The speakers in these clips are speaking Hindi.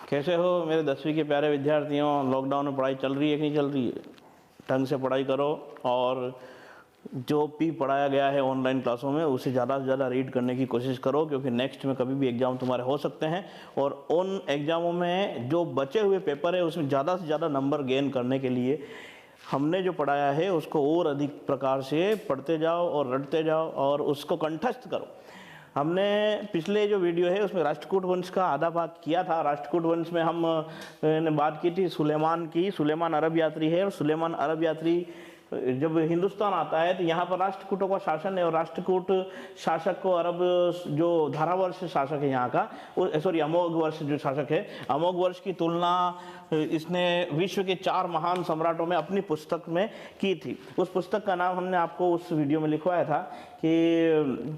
कैसे हो मेरे 10वीं के प्यारे विद्यार्थियों। लॉकडाउन में पढ़ाई चल रही है कि नहीं चल रही है? ढंग से पढ़ाई करो और जो भी पढ़ाया गया है ऑनलाइन क्लासों में उसे ज़्यादा से ज़्यादा रीड करने की कोशिश करो, क्योंकि नेक्स्ट में कभी भी एग्ज़ाम तुम्हारे हो सकते हैं और उन एग्ज़ामों में जो बचे हुए पेपर है उसमें ज़्यादा से ज़्यादा नंबर गेन करने के लिए हमने जो पढ़ाया है उसको और अधिक प्रकार से पढ़ते जाओ और रटते जाओ और उसको कंठस्थ करो। हमने पिछले जो वीडियो है उसमें राष्ट्रकूट वंश का आधा भाग किया था। राष्ट्रकूट वंश में हम ने बात की थी सुलेमान की। सुलेमान अरब यात्री है और सुलेमान अरब यात्री जब हिंदुस्तान आता है तो यहाँ पर राष्ट्रकूटों का शासन है और राष्ट्रकूट शासक को अरब जो धारावर्ष शासक है यहाँ का, सॉरी अमोघ वर्ष जो शासक है, अमोघ वर्ष की तुलना इसने विश्व के 4 महान सम्राटों में अपनी पुस्तक में की थी। उस पुस्तक का नाम हमने आपको उस वीडियो में लिखवाया था कि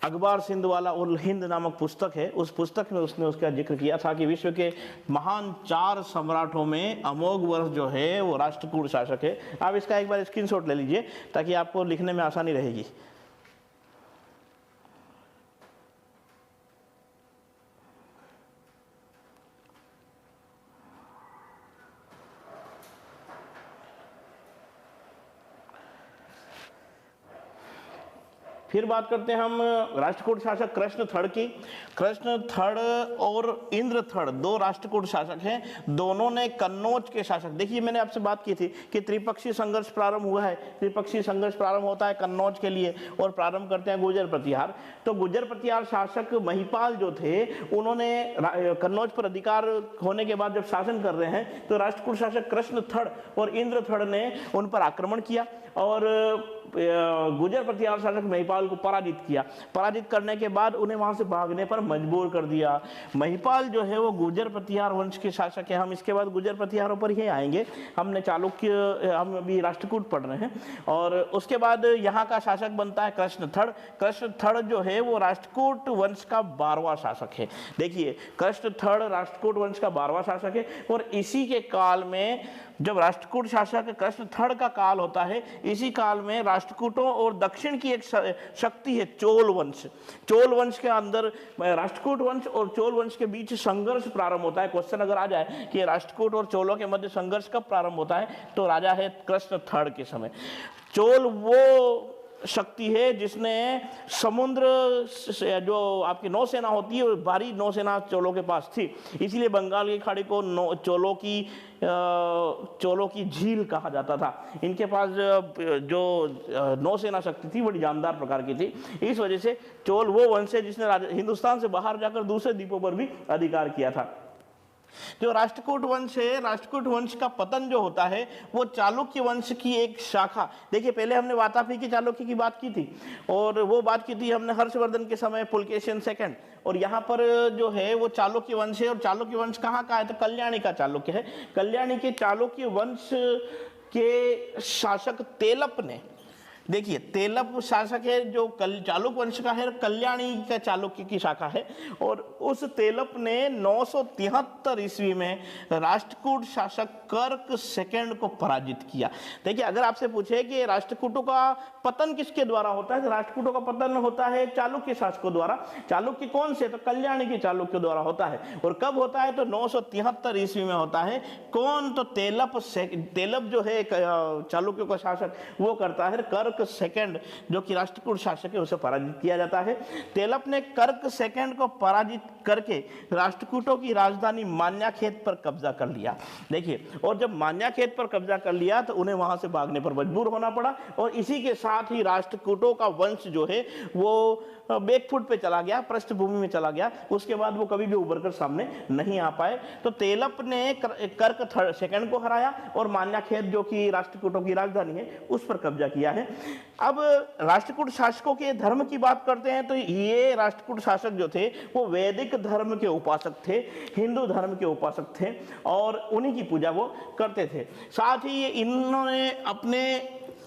अखबार सिंध वाला उल हिंद नामक पुस्तक है। उस पुस्तक में उसने उसका जिक्र किया था कि विश्व के महान 4 सम्राटों में अमोघ वर्ष जो है वो राष्ट्रकूट शासक है। आप इसका एक बार स्क्रीनशॉट ले लीजिए ताकि आपको लिखने में आसानी रहेगी। फिर बात करते हैं हम राष्ट्रकूट शासक कृष्णथड़ की। कृष्णथड़ और इंद्रथड़ 2 राष्ट्रकूट शासक हैं। दोनों ने कन्नौज के शासक, देखिए मैंने आपसे बात की थी कि त्रिपक्षीय संघर्ष प्रारंभ हुआ है। त्रिपक्षीय संघर्ष प्रारंभ होता है कन्नौज के लिए और प्रारंभ करते हैं गुर्जर प्रतिहार। तो गुर्जर प्रतिहार शासक महिपाल जो थे उन्होंने कन्नौज पर अधिकार होने के बाद जब शासन कर रहे हैं तो राष्ट्रकूट शासक कृष्णथड़ और इंद्रथड़ ने उन पर आक्रमण किया और गुर्जर प्रतिहार शासक महिपाल को पराजित किया। पराजित करने के बाद उन्हें वहां से भागने पर मजबूर कर दिया। महिपाल जो है वो गुर्जर प्रतिहार वंश के शासक है। हम इसके बाद गुर्जर प्रतिहारों पर ही आएंगे। हमने चालुक्य, हम अभी राष्ट्रकूट पढ़ रहे हैं। और उसके बाद यहाँ का शासक बनता है कृष्णथड़। कृष्णथड़ जो है वो राष्ट्रकूट वंश का 12वां शासक है। देखिए कृष्णथड़ राष्ट्रकूट वंश का 12वां शासक है और इसी के काल में जब राष्ट्रकूट शासक कृष्णथड़ का काल होता है, इसी काल में राष्ट्रकूटों और दक्षिण की एक शक्ति है चोल वंश। चोल वंश के अंदर राष्ट्रकूट वंश और चोल वंश के बीच संघर्ष प्रारंभ होता है। क्वेश्चन अगर आ जाए कि राष्ट्रकूट और चोलों के मध्य संघर्ष कब प्रारंभ होता है तो राजा है कृष्णथड़ के समय। चोल वो शक्ति है जिसने समुद्र जो आपकी नौसेना होती है, भारी नौसेना चोलों के पास थी, इसीलिए बंगाल की खाड़ी को चोलों की झील कहा जाता था। इनके पास जो नौसेना शक्ति थी बड़ी जानदार प्रकार की थी। इस वजह से चोल वो वंश है जिसने हिंदुस्तान से बाहर जाकर दूसरे द्वीपों पर भी अधिकार किया था। जो राष्ट्रकूट वंश है, राष्ट्रकूट वंश का पतन जो होता है वो चालुक्य वंश की एक शाखा, देखिए पहले हमने वातापी की चालुक्य की बात की थी और वो बात की थी हमने हर्षवर्धन के समय पुलकेशिन सेकंड, और यहाँ पर जो है वो चालुक्य वंश है। और चालुक्य वंश कहाँ का है तो कल्याणी का चालुक्य है। कल्याणी के चालुक्य वंश के शासक तेलप ने, देखिए तेलप शासक है जो चालुक्य वंश का है, कल्याणी का चालुक्य की शाखा है। और उस तेलप ने 973 ईस्वी में राष्ट्रकूट शासक कर्क सेकंड को पराजित किया। देखिए अगर आपसे पूछे कि राष्ट्रकूटों का पतन किसके द्वारा होता है तो राष्ट्रकूटों का पतन होता है चालुक्य शासकों द्वारा। चालुक्य कौन से तो कल्याणी के चालुक्य द्वारा होता है। और कब होता है तो 973 ईस्वी में होता है। कौन तो तेलप जो है चालुक्य का शासक वो करता है कर्क सेकंड जो कि राष्ट्रकूट शासक है उसे पराजित किया जाता है। तेलप ने कर्क सेकंड को पराजित करके राष्ट्रकूटों की राजधानी मान्याखेत पर कब्जा कर लिया। देखिए और जब मान्याखेत पर कब्जा कर लिया तो उन्हें वहां से भागने पर मजबूर होना पड़ा और इसी के साथ ही राष्ट्रकूटों का वंश जो है वो बैकफुट पे चला गया, पृष्ठभूमि में चला गया। उसके बाद वो कभी भी उभर कर सामने नहीं आ पाए। तो तेलप ने कर्क सेकंड को हराया और मान्याखेत जो कि राष्ट्रकूटों की राजधानी है उस पर कब्जा किया है। अब राष्ट्रकूट शासकों के धर्म की बात करते हैं तो ये राष्ट्रकूट शासक जो थे वो वैदिक धर्म के उपासक थे, हिंदू धर्म के उपासक थे और उन्हीं की पूजा वो करते थे। साथ ही इन्होंने अपने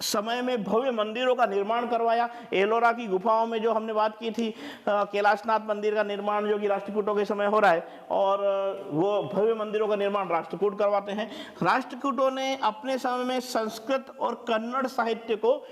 समय में भव्य मंदिरों का निर्माण करवाया। एलोरा की गुफाओं में जो हमने बात की थी कैलाशनाथ मंदिर का निर्माण जो कि राष्ट्रकूटों के समय हो रहा है और वो भव्य मंदिरों का निर्माण राष्ट्रकूट करवाते हैं। राष्ट्रकूटों ने अपने समय में संस्कृत और कन्नड़ साहित्य को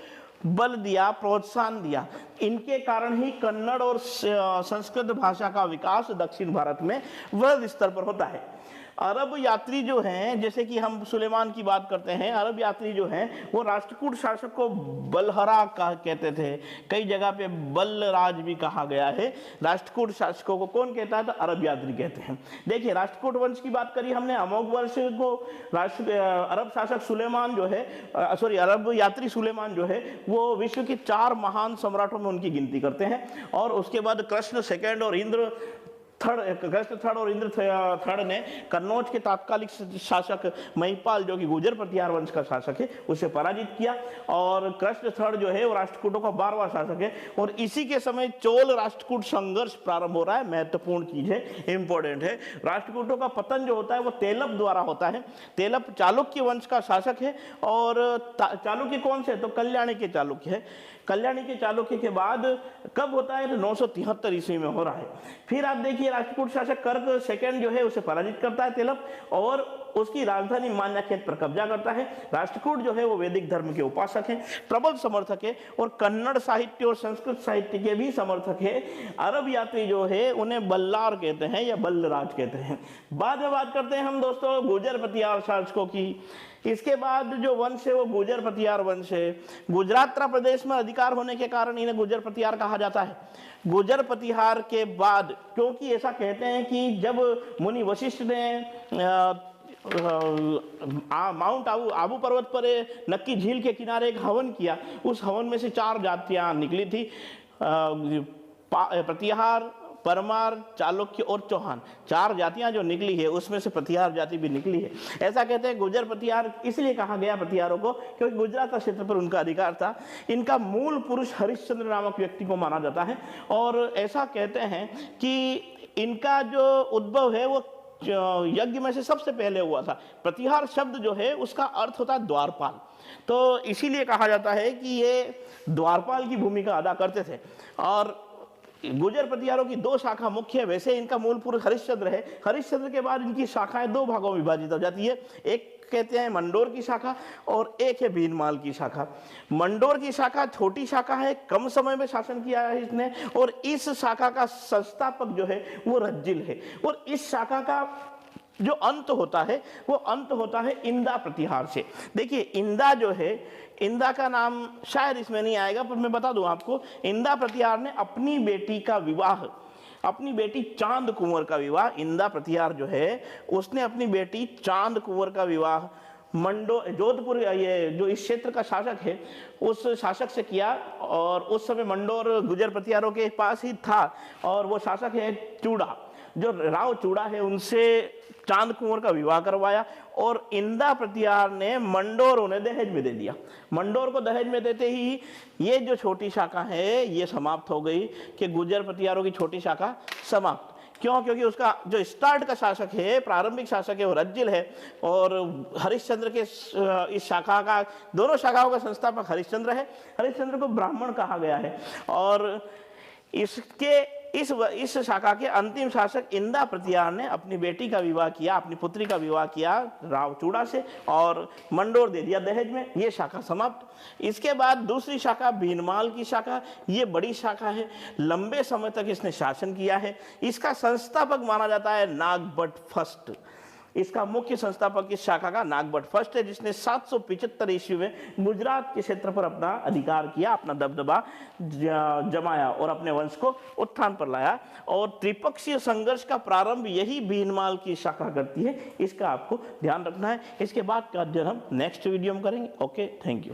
बल दिया, प्रोत्साहन दिया। इनके कारण ही कन्नड़ और संस्कृत भाषा का विकास दक्षिण भारत में वृहद स्तर पर होता है। अरब यात्री जो हैं, जैसे कि हम सुलेमान की बात करते हैं, अरब यात्री जो हैं वो राष्ट्रकूट शासक को बलहरा कहते थे, कई जगह पे बलराज भी कहा गया है। राष्ट्रकूट शासकों को कौन कहता है? तो अरब यात्री कहते हैं। देखिए, राष्ट्रकूट वंश की बात करी हमने, अमोघ वंश को अरब शासक सुलेमान जो है, अरब यात्री सुलेमान जो है वो विश्व के 4 महान सम्राटों में उनकी गिनती करते हैं। और उसके बाद कृष्ण सेकंड और इंद्र थर्ड और इंद्र थर्ड ने कन्नौज के तात्कालिक शासक महिपाल, जो कि गुर्जर प्रतिहार वंश का शासक है, उसे पराजित किया। और कृष्ण थर्ड जो है वो राष्ट्रकूटों का 12वां शासक है। और इसी के समय चोल राष्ट्रकूट संघर्ष प्रारंभ हो रहा है। महत्वपूर्ण चीज है, इंपॉर्टेंट है। राष्ट्रकूटों का पतन जो होता है वो तेलप द्वारा होता है। तेलप चालुक्य वंश का शासक है। और चालुक्य कौन से? तो कल्याणी के चालुक्य है। कल्याणी के चालुक्य के बाद कब होता है? 973 ईस्वी में हो रहा है। फिर आप देखिए, राष्ट्रकूट शासक कर्क सेकंड जो है उसे पराजित करता है तेलप, और उसकी राजधानी मान्याखेत पर कब्जा करता है। राष्ट्रकूट जो है वो वैदिक धर्म के उपासक हैं, प्रबल समर्थक है, और कन्नड़ साहित्य और संस्कृत साहित्य के भी समर्थक है। अरब यात्री जो है उन्हें बल्लार कहते हैं या बल्लराज कहते हैं। बाद में बात करते हैं हम दोस्तों गुर्जर प्रतिहार शासकों की। इसके बाद जो वंश है वो गुर्जर प्रतिहार वंश है। गुजरात प्रदेश में अधिकार होने के कारण इन्हें गुर्जर प्रतिहार कहा जाता है। गुर्जर प्रतिहार के बाद, क्योंकि ऐसा कहते हैं कि जब मुनि वशिष्ठ ने माउंट आबू पर्वत पर नक्की झील के किनारे एक हवन किया, उस हवन में से 4 जातियां निकली थी, प्रतिहार, परमार, चालुक्य और चौहान। 4 जातियां जो निकली है उसमें से प्रतिहार जाति भी निकली है। ऐसा कहते हैं गुर्जर प्रतिहार इसलिए कहा गया प्रतिहारों को क्योंकि गुजरात का क्षेत्र पर उनका अधिकार था। इनका मूल पुरुष हरिश्चंद्र नामक व्यक्ति को माना जाता है। और ऐसा कहते हैं कि इनका जो उद्भव है वो यज्ञ में से सबसे पहले हुआ था। प्रतिहार शब्द जो है उसका अर्थ होता है द्वारपाल, तो इसीलिए कहा जाता है कि ये द्वारपाल की भूमिका अदा करते थे। और गुर्जर प्रतिहारों की 2 शाखा मुख्य है। वैसे इनका मूल पुरुष हरिश्चंद्र है। हरिश्चंद्र के बाद इनकी शाखाएं 2 भागों में विभाजित हो जाती है। एक कहते हैं मंडोर की शाखा और एक है भीनमाल की शाखा। मंडोर की शाखा छोटी शाखा है, कम समय में शासन किया है इसने, और इस शाखा का संस्थापक जो है वो रज्जिल है। और इस शाखा का जो अंत होता है वो अंत होता है इंदा प्रतिहार से। देखिए, इंदा जो है, इंदा का नाम शायद इसमें नहीं आएगा पर मैं बता दूं आपको, इंदा प्रतिहार ने अपनी बेटी का विवाह, अपनी बेटी चांद कुंवर का विवाह, इंदा प्रतिहार जो है उसने अपनी बेटी चांद कुंवर का विवाह जोधपुर, ये जो इस क्षेत्र का शासक है उस शासक से किया। और उस समय मंडोर गुर्जर प्रतिहारों के पास ही था। और वो शासक है चूड़ा, जो राव चूड़ा है, उनसे चांद कुंवर का विवाह करवाया। और इंदा प्रतिहार ने मंडोर उन्हें दहेज में दे दिया। मंडोर को दहेज में देते ही ये जो छोटी शाखा है ये समाप्त हो गई कि गुर्जर प्रतिहारों की छोटी शाखा समाप्त। क्यों? क्योंकि उसका जो स्टार्ट का शासक है, प्रारंभिक शासक है, वो रज्जिल है। और हरिश्चंद्र के इस शाखा का, दोनों शाखाओं का संस्थापक हरिश्चंद्र है। हरिश्चंद्र को ब्राह्मण कहा गया है। और इसके इस शाखा के अंतिम शासक इंदा प्रतिहार ने अपनी बेटी का विवाह किया, अपनी पुत्री का विवाह किया राव चूड़ा से, और मंडोर दे दिया दहेज में। ये शाखा समाप्त। इसके बाद दूसरी शाखा भीनमाल की शाखा, ये बड़ी शाखा है, लंबे समय तक इसने शासन किया है। इसका संस्थापक माना जाता है नागभट्ट फर्स्ट। इसका मुख्य संस्थापक इस शाखा का नागभट्ट फर्स्ट है, जिसने 775 ईस्वी में गुजरात के क्षेत्र पर अपना अधिकार किया, अपना दबदबा जमाया और अपने वंश को उत्थान पर लाया। और त्रिपक्षीय संघर्ष का प्रारंभ यही भीनमाल की शाखा करती है। इसका आपको ध्यान रखना है। इसके बाद का अध्ययन हम नेक्स्ट वीडियो में करेंगे। Okay, thank you.